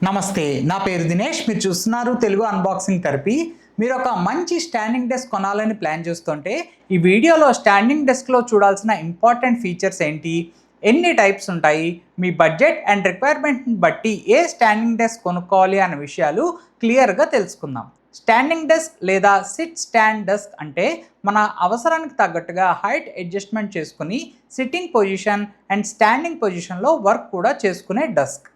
నమస్తే, నా పేరు దినేష్. మీరు చూస్తున్నారు తెలుగు అన్బాక్సింగ్ థెరపీ. మీరు ఒక మంచి స్టాండింగ్ డెస్క్ కొనాలని ప్లాన్ చేస్తుంటే ఈ వీడియోలో స్టాండింగ్ డెస్క్లో చూడాల్సిన ఇంపార్టెంట్ ఫీచర్స్ ఏంటి, ఎన్ని టైప్స్ ఉంటాయి, మీ బడ్జెట్ అండ్ రిక్వైర్మెంట్ని బట్టి ఏ స్టాండింగ్ డెస్క్ కొనుక్కోవాలి అనే విషయాలు క్లియర్గా తెలుసుకుందాం. స్టాండింగ్ డెస్క్ లేదా సిట్ స్టాండ్ డెస్క్ అంటే మన అవసరానికి తగ్గట్టుగా హైట్ అడ్జస్ట్మెంట్ చేసుకుని సిట్టింగ్ పొజిషన్ అండ్ స్టాండింగ్ పొజిషన్లో వర్క్ కూడా చేసుకునే డెస్క్.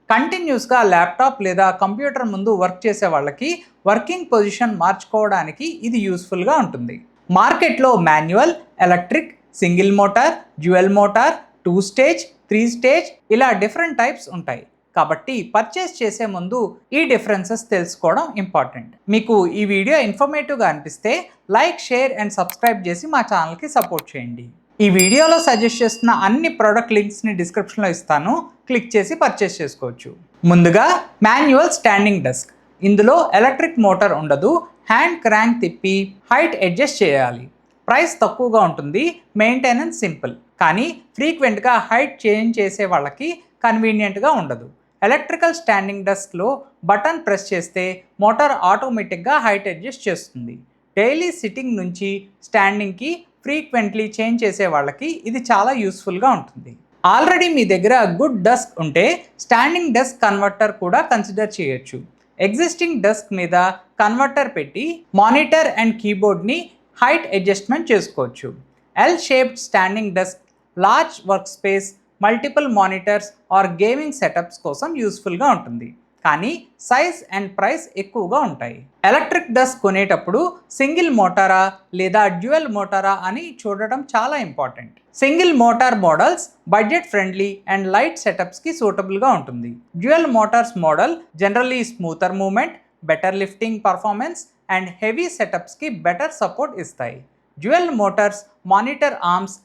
కంటిన్యూస్గా ల్యాప్టాప్ లేదా కంప్యూటర్ ముందు వర్క్ చేసే వాళ్ళకి వర్కింగ్ పొజిషన్ మార్చుకోవడానికి ఇది యూస్ఫుల్గా ఉంటుంది. మార్కెట్లో manual, electric, single motor, dual motor, 2 stage, 3 stage ఇలా డిఫరెంట్ టైప్స్ ఉంటాయి. కాబట్టి పర్చేస్ చేసే ముందు ఈ డిఫరెన్సెస్ తెలుసుకోవడం ఇంపార్టెంట్. మీకు ఈ వీడియో ఇన్ఫర్మేటివ్గా అనిపిస్తే లైక్, షేర్ అండ్ సబ్స్క్రైబ్ చేసి మా ఛానల్కి సపోర్ట్ చేయండి. ఈ వీడియోలో సజెస్ట్ చేస్తున్న అన్ని ప్రోడక్ట్ లింక్స్ని డిస్క్రిప్షన్లో ఇస్తాను, క్లిక్ చేసి పర్చేస్ చేసుకోవచ్చు. ముందుగా మాన్యువల్ స్టాండింగ్ డెస్క్. ఇందులో ఎలక్ట్రిక్ మోటార్ ఉండదు, హ్యాండ్ క్రాంక్ తిప్పి హైట్ అడ్జస్ట్ చేయాలి. ప్రైస్ తక్కువగా ఉంటుంది, మెయింటెనెన్స్ సింపుల్. కానీ ఫ్రీక్వెంట్గా హైట్ చేంజ్ చేసే వాళ్ళకి కన్వీనియంట్గా ఉండదు. ఎలక్ట్రికల్ స్టాండింగ్ డెస్క్లో బటన్ ప్రెస్ చేస్తే మోటార్ ఆటోమేటిక్గా హైట్ అడ్జస్ట్ చేస్తుంది. డైలీ సిట్టింగ్ నుంచి స్టాండింగ్కి ఫ్రీక్వెంట్లీ చేంజ్ చేసే వాళ్ళకి ఇది చాలా యూస్ఫుల్గా ఉంటుంది. ఆల్రెడీ మీ దగ్గర గుడ్ డెస్క్ ఉంటే స్టాండింగ్ డెస్క్ కన్వర్టర్ కూడా కన్సిడర్ చేయొచ్చు. ఎగ్జిస్టింగ్ డెస్క్ మీద కన్వర్టర్ పెట్టి మానిటర్ అండ్ కీబోర్డ్ని హైట్ అడ్జస్ట్మెంట్ చేసుకోవచ్చు. L shaped standing desk large work space, multiple monitors or gaming setups కోసం యూస్ఫుల్గా ఉంటుంది. కానీ సైజ్ అండ్ ప్రైస్ ఎక్కువగా ఉంటాయి. ఎలక్ట్రిక్ డెస్క్ కొనేటప్పుడు సింగిల్ మోటారా లేదా డ్యూయల్ మోటారా అని చూడటం చాలా important. Single motor models budget friendly and light సెటప్స్కి సూటబుల్గా ఉంటుంది. Dual motors model generally smoother movement, better lifting performance and heavy సెటప్స్కి బెటర్ సపోర్ట్ ఇస్తాయి. Dual motors monitor arms,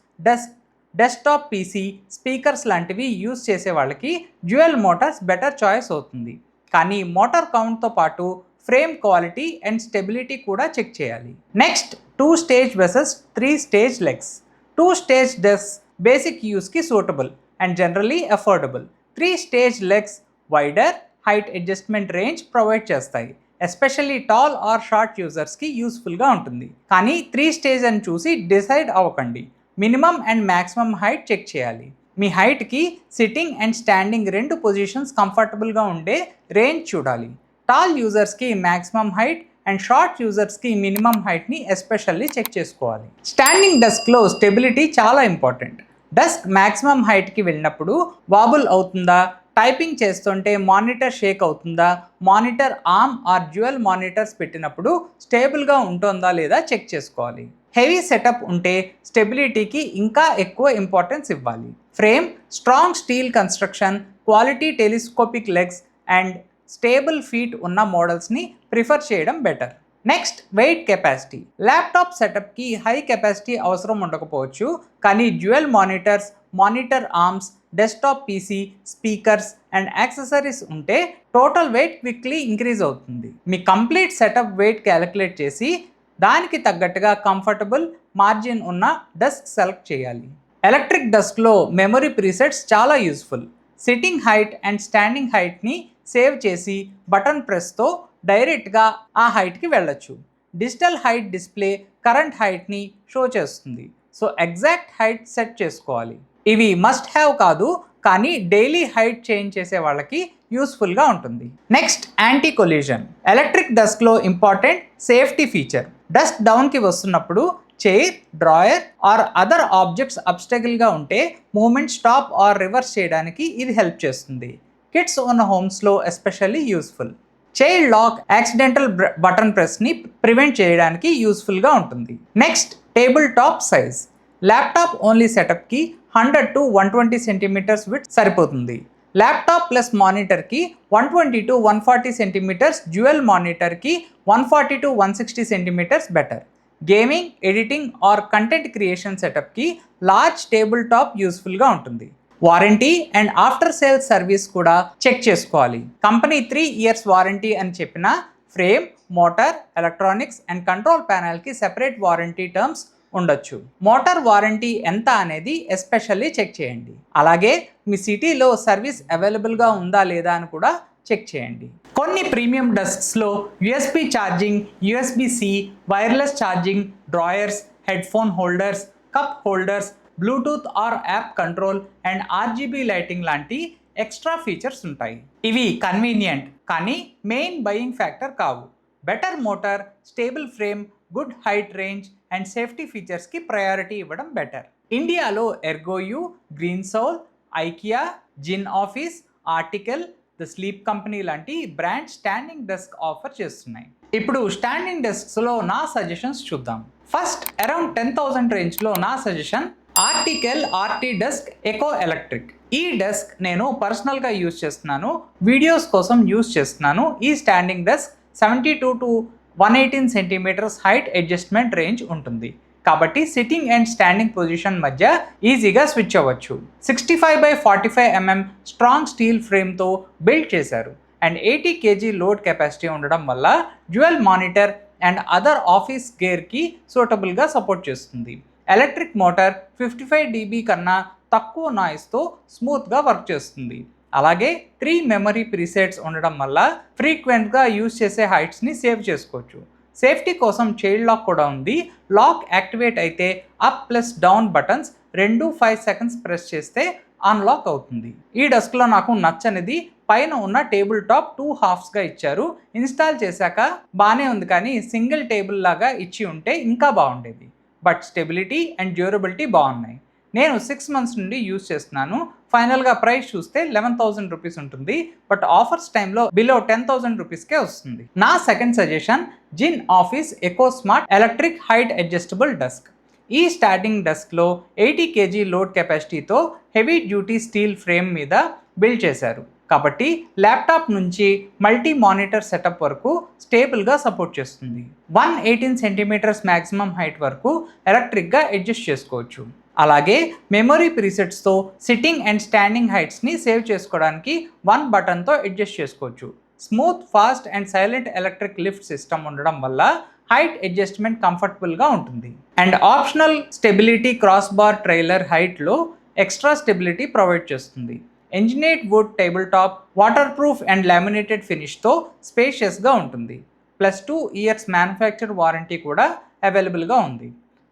desktop PC, speakers లాంటివి యూజ్ చేసే వాళ్ళకి డ్యూయల్ మోటార్స్ బెటర్ చాయిస్ అవుతుంది. కానీ మోటార్ కౌంట్తో పాటు ఫ్రేమ్ క్వాలిటీ అండ్ స్టెబిలిటీ కూడా చెక్ చేయాలి. Next 2 stage versus 3 stage legs. 2 stage desk basic యూస్కి suitable and generally affordable. 3 stage legs wider height adjustment range provide చేస్తాయి. ఎస్పెషల్లీ టాల్ ఆర్ షార్ట్ యూజర్స్కి యూస్ఫుల్గా ఉంటుంది. కానీ 3 స్టేజ్ అని చూసి డిసైడ్ అవ్వకండి. Minimum and maximum height check చేయాలి. మీ హైట్కి సిట్టింగ్ అండ్ స్టాండింగ్ 2 పొజిషన్స్ కంఫర్టబుల్గా ఉండే రేంజ్ చూడాలి. టాల్ యూజర్స్కి మ్యాక్సిమం హైట్ అండ్ షార్ట్ యూజర్స్కి మినిమం హైట్ని ఎస్పెషల్లీ చెక్ చేసుకోవాలి. స్టాండింగ్ డెస్క్లో స్టెబిలిటీ చాలా ఇంపార్టెంట్. డెస్క్ మ్యాక్సిమం హైట్కి వెళ్ళినప్పుడు వాబుల్ అవుతుందా, టైపింగ్ చేస్తుంటే మానిటర్ షేక్ అవుతుందా, monitor arm or dual monitors పెట్టినప్పుడు స్టేబుల్గా ఉంటుందా లేదా చెక్ చేసుకోవాలి. హెవీ సెటప్ ఉంటే స్టెబిలిటీకి ఇంకా ఎక్కువ ఇంపార్టెన్స్ ఇవ్వాలి. Frame strong steel construction, quality telescopic legs and stable feet ఉన్న మోడల్స్ని ప్రిఫర్ చేయడం better. Next weight capacity. Laptop సెటప్కి హై కెపాసిటీ అవసరం ఉండకపోవచ్చు, కానీ dual monitors, monitor arms, desktop PC, speakers and accessories ఉంటే టోటల్ వెయిట్ క్విక్లీ ఇంక్రీజ్ అవుతుంది. మీ కంప్లీట్ సెటప్ వెయిట్ క్యాలిక్యులేట్ చేసి దానికి తగ్గట్టుగా కంఫర్టబుల్ మార్జిన్ ఉన్న డెస్క్ సెలెక్ట్ చేయాలి. ఎలక్ట్రిక్ డెస్క్లో మెమరీ ప్రీసెట్స్ చాలా యూస్ఫుల్. సిట్టింగ్ హైట్ అండ్ స్టాండింగ్ హైట్ని సేవ్ చేసి బటన్ ప్రెస్తో డైరెక్ట్గా ఆ హైట్కి వెళ్ళొచ్చు. డిజిటల్ హైట్ డిస్ప్లే కరెంట్ హైట్ని షో చేస్తుంది. సో ఎగ్జాక్ట్ హైట్ సెట్ చేసుకోవాలి. ఇవి మస్ట్ హ్యావ్ కాదు, కానీ డైలీ హైట్ చేంజ్ చేసే వాళ్ళకి యూస్ఫుల్గా ఉంటుంది. Next anti collision. ఎలక్ట్రిక్ డెస్క్లో ఇంపార్టెంట్ సేఫ్టీ ఫీచర్. డెస్క్ డౌన్కి వస్తున్నప్పుడు chair, drawer or other objects అబ్స్టకిల్గా ఉంటే మూమెంట్ స్టాప్ ఆర్ రివర్స్ చేయడానికి ఇది హెల్ప్ చేస్తుంది. కిడ్స్ ఉన్న హోమ్స్లో especially useful. Child lock accidental button ప్రెస్ని ప్రివెంట్ చేయడానికి యూస్ఫుల్గా ఉంటుంది. Next table top size. Laptop only సెటప్కి 100 to 120 సెంటీమీటర్స్ విడ్త్ సరిపోతుంది. ల్యాప్టాప్ ప్లస్ మానిటర్కి 120 to 140 సెంటీమీటర్స్, డ్యూయల్ మానిటర్కి 140 to 160 centimetres better. Gaming, editing or content creation సెటప్కి లార్జ్ టేబుల్ టాప్ యూస్ఫుల్గా ఉంటుంది. Warranty and after sales service కూడా చెక్ చేసుకోవాలి. Company 3 years warranty అని చెప్పిన frame, motor, electronics and control ప్యానెల్కి సెపరేట్ వారంటీ టర్మ్స్ ఉండొచ్చు. మోటార్ వారంటీ ఎంత అనేది ఎస్పెషల్లీ చెక్ చేయండి. అలాగే మీ సిటీలో సర్వీస్ అవైలబుల్గా ఉందా లేదా అని కూడా చెక్ చేయండి. కొన్ని ప్రీమియం డెస్క్స్లో USB charging, USB C, wireless charging, drawers, headphone holders, cup holders, bluetooth or app control and RGB lighting లాంటి ఎక్స్ట్రా ఫీచర్స్ ఉంటాయి. ఇవి కన్వీనియంట్ కానీ మెయిన్ బయింగ్ ఫ్యాక్టర్ కావు. Better motor, stable frame, good height range and safety ఫీచర్స్కి priority ఇవ్వడం better. ఇండియాలో Ergoyou, Green Soul, IKEA, Jin Office, Article, the Sleep Company లాంటి brand standing desk offer చేస్తున్నాయి. ఇప్పుడు స్టాండింగ్ డెస్క్స్లో నా సజెషన్స్ చూద్దాం. ఫస్ట్, అరౌండ్ 10,000 రేంజ్లో నా suggestion article RT desk eco electric. ఈ డెస్క్ నేను పర్సనల్గా యూజ్ చేస్తున్నాను, వీడియోస్ కోసం యూజ్ చేస్తున్నాను. ఈ standing desk 72 to 118 centimetres height adjustment range ఉంటుంది. కాబట్టి సిట్టింగ్ అండ్ స్టాండింగ్ పొజిషన్ మధ్య ఈజీగా స్విచ్ అవ్వచ్చు. 65x45 mm స్ట్రాంగ్ స్టీల్ ఫ్రేమ్తో బిల్డ్ చేశారు అండ్ 80 kg లోడ్ కెపాసిటీ ఉండడం వల్ల dual monitor and other office గేర్కి సూటబుల్గా సపోర్ట్ చేస్తుంది. ఎలక్ట్రిక్ మోటార్ 55 dB కన్నా తక్కువ నాయిస్తో స్మూత్గా వర్క్ చేస్తుంది. అలాగే 3 మెమరీ ప్రీసెట్స్ ఉండడం వల్ల ఫ్రీక్వెంట్గా యూజ్ చేసే హైట్స్ని సేవ్ చేసుకోవచ్చు. సేఫ్టీ కోసం చైల్డ్ లాక్ కూడా ఉంది. లాక్ యాక్టివేట్ అయితే up plus down buttons 5 seconds press చేస్తే అన్లాక్ అవుతుంది. ఈ డెస్క్లో నాకు నచ్చనిది పైన ఉన్న టేబుల్ టాప్ 2 హాఫ్స్గా ఇచ్చారు. ఇన్స్టాల్ చేశాక బాగానే ఉంది కానీ సింగిల్ టేబుల్ లాగా ఇచ్చి ఉంటే ఇంకా బాగుండేది. బట్ స్టెబిలిటీ అండ్ డ్యూరబిలిటీ బాగున్నాయి. నేను 6 months నుండి యూజ్ చేస్తున్నాను. ఫైనల్గా ప్రైస్ చూస్తే 11,000 రూపీస్ ఉంటుంది. బట్ ఆఫర్స్ టైంలో బిలో 10,000 రూపీస్కే వస్తుంది. నా second suggestion Jin Office eco smart electric height adjustable desk. ఈ స్టాండింగ్ డెస్క్లో 80 kg లోడ్ కెపాసిటీతో హెవీ డ్యూటీ స్టీల్ ఫ్రేమ్ మీద బిల్డ్ చేశారు. కాబట్టి ల్యాప్టాప్ నుంచి మల్టీ మానిటర్ సెటప్ వరకు స్టేబుల్గా సపోర్ట్ చేస్తుంది. 118 సెంటీమీటర్స్ మ్యాక్సిమం హైట్ వరకు ఎలక్ట్రిక్గా అడ్జస్ట్ చేసుకోవచ్చు. అలాగే మెమరీ ప్రీసెట్స్తో సిట్టింగ్ అండ్ స్టాండింగ్ హైట్స్ని సేవ్ చేసుకోవడానికి 1 బటన్తో అడ్జస్ట్ చేసుకోవచ్చు. Smooth, fast and silent electric lift system ఉండడం వల్ల హైట్ అడ్జస్ట్మెంట్ కంఫర్టబుల్గా ఉంటుంది. And optional stability cross bar trailer హైట్లో ఎక్స్ట్రా స్టెబిలిటీ ప్రొవైడ్ చేస్తుంది. Engineered wood table top water proof and laminated ఫినిష్తో స్పేషియస్గా ఉంటుంది. ప్లస్ 2 years మ్యానుఫ్యాక్చర్ వారంటీ కూడా అవైలబుల్గా ఉంది.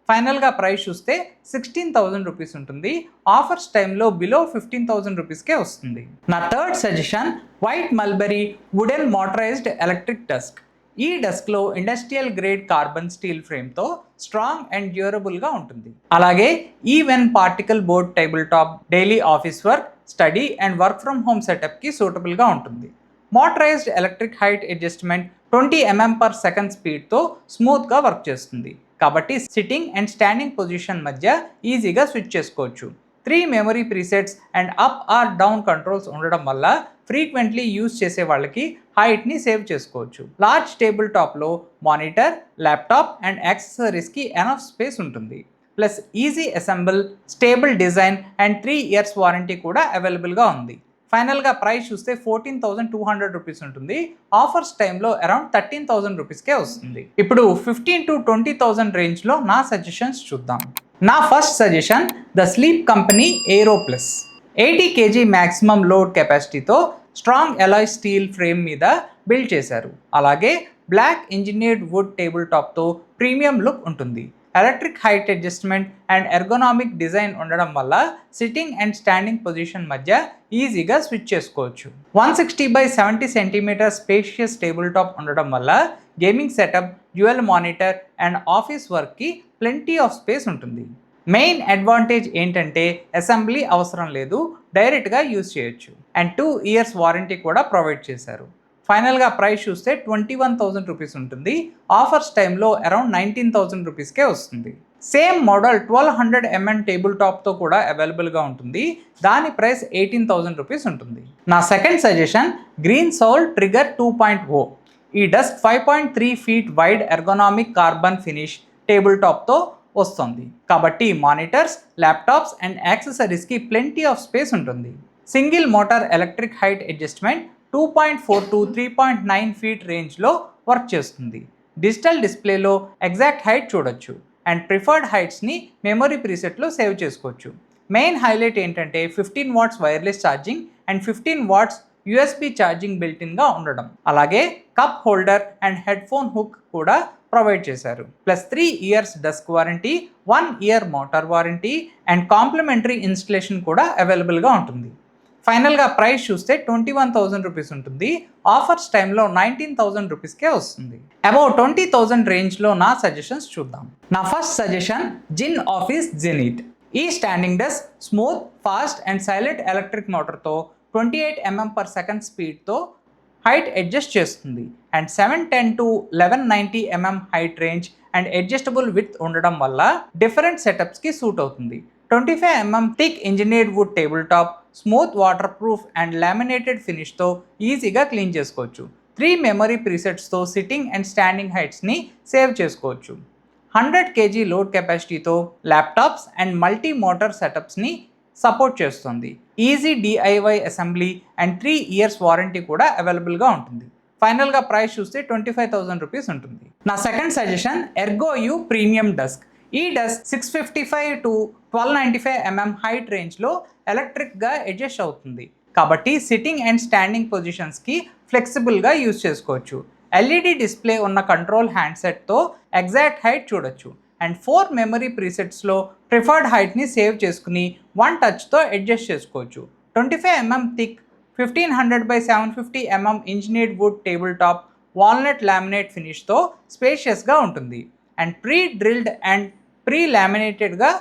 ఫైనల్గా ప్రైస్ చూస్తే 16,000 రూపీస్ ఉంటుంది. ఆఫర్స్ టైంలో బిలో 15,000 రూపీస్కే వస్తుంది. నా third suggestion White Mulberry wooden motorised electric desk. ఈ డెస్క్లో ఇండస్ట్రియల్ గ్రేడ్ కార్బన్ స్టీల్ ఫ్రేమ్తో స్ట్రాంగ్ అండ్ డ్యూరబుల్గా ఉంటుంది. అలాగే even particle board table top daily office work, study and work from home సెటప్కి సూటబుల్గా ఉంటుంది. Motorised electric height adjustment 20 mm/s స్పీడ్తో స్మూత్గా వర్క్ చేస్తుంది. కాబట్టి సిట్టింగ్ అండ్ స్టాండింగ్ పొజిషన్ మధ్య ఈజీగా స్విచ్ చేసుకోవచ్చు. 3 memory presets and up or down controls ఉండడం వల్ల ఫ్రీక్వెంట్లీ యూజ్ చేసే వాళ్ళకి హైట్ని సేవ్ చేసుకోవచ్చు. లార్జ్ టేబుల్ టాప్లో మానిటర్, ల్యాప్టాప్ అండ్ యాక్సెసరీస్కి ఎనఫ్ స్పేస్ ఉంటుంది. Plus easy assemble, stable design and 3 years warranty కూడా అవైలబుల్గా ఉంది. ఫైనల్గా ప్రైస్ చూస్తే 14,200 రూపీస్ ఉంటుంది. ఆఫర్స్ టైంలో అరౌండ్ 13,000 రూపీస్కే వస్తుంది. ఇప్పుడు 15,000 to 20,000 రేంజ్లో నా సజెషన్స్ చూద్దాం. నా first suggestion the Sleep Company Aero plus. 80 kg maximum load కెపాసిటీతో స్ట్రాంగ్ అలాయ్ స్టీల్ ఫ్రేమ్ మీద బిల్డ్ చేశారు. అలాగే బ్లాక్ ఇంజనీర్డ్ వుడ్ టేబుల్ టాప్తో ప్రీమియం లుక్ ఉంటుంది. Electric height adjustment and ergonomic design ఉండడం వల్ల సిట్టింగ్ అండ్ స్టాండింగ్ పొజిషన్ మధ్య ఈజీగా స్విచ్ చేసుకోవచ్చు. 160x70 centimetre spacious table top ఉండడం వల్ల gaming setup, dual monitor and office వర్క్కి ప్లెంటీ ఆఫ్ స్పేస్ ఉంటుంది. మెయిన్ అడ్వాంటేజ్ ఏంటంటే అసెంబ్లీ అవసరం లేదు, డైరెక్ట్గా యూజ్ చేయొచ్చు. అండ్ 2 years వారంటీ కూడా ప్రొవైడ్ చేశారు. ఫైనల్గా ప్రైస్ చూస్తే 21,000 రూపీస్ ఉంటుంది. ఆఫర్స్ టైంలో అరౌండ్ 19,000 రూపీస్కే వస్తుంది. సేమ్ మోడల్ 1200 mm టేబుల్ టాప్తో కూడా అవైలబుల్గా ఉంటుంది. దాని ప్రైస్ 18,000 రూపీస్ ఉంటుంది. నా second suggestion Green Soul Trigger 2.0. ఈ desk 5.3 feet wide ergonomic carbon finish table టాప్తో వస్తుంది. కాబట్టి మానిటర్స్, ల్యాప్టాప్స్ అండ్ యాక్సెసరీస్కి ప్లెంటీ ఆఫ్ స్పేస్ ఉంటుంది. Single motor electric height adjustment 2.4 to 3.9 feet రేంజ్లో వర్క్ చేస్తుంది. డిజిటల్ డిస్ప్లేలో ఎగ్జాక్ట్ హైట్ చూడొచ్చు అండ్ ప్రిఫర్డ్ హైట్స్ని మెమరీ ప్రీసెట్లో సేవ్ చేసుకోవచ్చు. మెయిన్ హైలైట్ ఏంటంటే 15 watts wireless charging and 15 watts USB charging బిల్టిన్గా ఉండడం, అలాగే cup holder and head phone hook కూడా ప్రొవైడ్ చేశారు. Plus 3 years desk warranty, 1 year motor warranty and complimentary installation కూడా అవైలబుల్గా ఉంటుంది. ఫైనల్గా ప్రైస్ చూస్తే 21,000 రూపీస్ ఉంటుంది. ఆఫర్స్ టైంలో 19,000 రూపీస్కే వస్తుంది. అబౌవ్ 20,000 రేంజ్లో నా సజెషన్స్ చూద్దాం. నా first suggestion Jin Office Zenit. ఈ standing desk smooth, fast and silent electric మోటార్తో 28 mm/s స్పీడ్తో హైట్ అడ్జస్ట్ చేస్తుంది and 710 to 1190 mm height range and adjustable with ఉండడం వల్ల డిఫరెంట్ సెటప్స్కి సూట్ అవుతుంది. 25 mm thick engineered wood table top, smooth water proof and laminated ఫినిష్తో ఈజీగా clean చేసుకోవచ్చు. 3 మెమరీ ప్రీసెట్స్తో సిట్టింగ్ అండ్ స్టాండింగ్ హైట్స్ని సేవ్ చేసుకోవచ్చు. 100 kg లోడ్ కెపాసిటీతో laptops and multi motor సెటప్స్ని support చేస్తుంది. Easy DIY assembly and 3 years warranty కూడా అవైలబుల్గా ఉంటుంది. ఫైనల్గా ప్రైస్ చూస్తే 25,000 రూపీస్ ఉంటుంది. నా second suggestion Ergoyou premium desk. ఈ డెస్క్ 655 to 1295 mm హైట్ రేంజ్లో ఎలక్ట్రిక్గా అడ్జస్ట్ అవుతుంది కాబట్టి సిట్టింగ్ అండ్ స్టాండింగ్ పొజిషన్స్కి ఫ్లెక్సిబుల్గా యూజ్ చేసుకోవచ్చు. LED డిస్ప్లే ఉన్న కంట్రోల్ హ్యాండ్సెట్తో ఎగ్జాక్ట్ హైట్ చూడొచ్చు అండ్ 4 మెమరీ ప్రీసెట్స్లో ప్రిఫర్డ్ హైట్ని సేవ్ చేసుకుని 1 టచ్తో అడ్జస్ట్ చేసుకోవచ్చు. 25 mm thick 1500x750 mm engineered wood table top walnut laminate ఫినిష్తో స్పేషియస్గా ఉంటుంది and pre drilled and pre లామినేటెడ్గా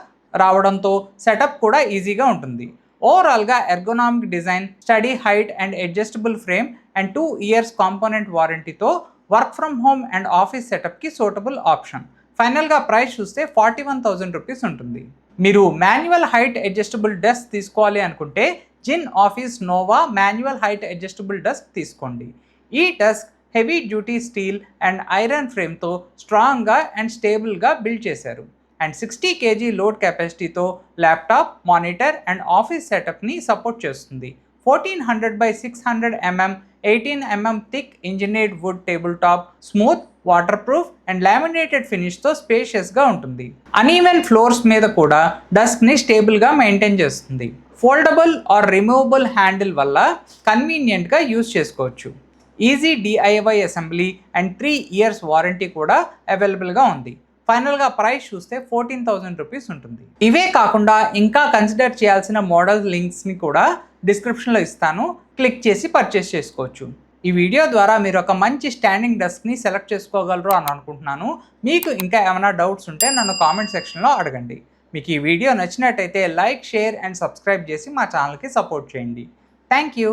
రావడంతో సెటప్ కూడా ఈజీగా ఉంటుంది. ఓవరాల్గా ergonomic design, sturdy height and adjustable frame and 2 years component వారంటీతో work from home and office సెటప్కి సూటబుల్ ఆప్షన్. ఫైనల్గా ప్రైస్ చూస్తే 41,000 రూపీస్ ఉంటుంది. మీరు మాన్యువల్ హైట్ అడ్జస్టబుల్ డెస్క్ తీసుకోవాలి అనుకుంటే Jin Office Nova manual height adjustable desk తీసుకోండి. ఈ desk heavy duty steel and iron ఫ్రేమ్తో స్ట్రాంగ్గా అండ్ స్టేబుల్గా బిల్డ్ చేశారు అండ్ 60 kg లోడ్ కెపాసిటీతో ల్యాప్టాప్, మానిటర్ అండ్ ఆఫీస్ సెటప్ని సపోర్ట్ చేస్తుంది. 1400x600 mm 18 mm thick engineered wood table top, smooth, water proof and laminated ఫినిష్తో స్పేషియస్గా ఉంటుంది. అన్ఈవెన్ ఫ్లోర్స్ మీద కూడా డెస్క్ని స్టేబుల్గా మెయింటైన్ చేస్తుంది. ఫోల్డబుల్ ఆర్ రిమూవబుల్ హ్యాండిల్ వల్ల కన్వీనియంట్గా యూజ్ చేసుకోవచ్చు. Easy DIY assembly and 3 years warranty కూడా అవైలబుల్గా ఉంది. ఫైనల్గా ప్రైస్ చూస్తే 14,000 రూపీస్ ఉంటుంది. ఇవే కాకుండా ఇంకా కన్సిడర్ చేయాల్సిన మోడల్ లింక్స్ని కూడా డిస్క్రిప్షన్లో ఇస్తాను, క్లిక్ చేసి పర్చేస్ చేసుకోవచ్చు. ఈ వీడియో ద్వారా మీరు ఒక మంచి స్టాండింగ్ డెస్క్ని సెలెక్ట్ చేసుకోగలరు అని అనుకుంటున్నాను. మీకు ఇంకా ఏమైనా డౌట్స్ ఉంటే నన్ను కామెంట్ సెక్షన్లో అడగండి. మీకు ఈ వీడియో నచ్చినట్టయితే లైక్, షేర్ అండ్ సబ్స్క్రైబ్ చేసి మా ఛానల్కి సపోర్ట్ చేయండి. Thank you.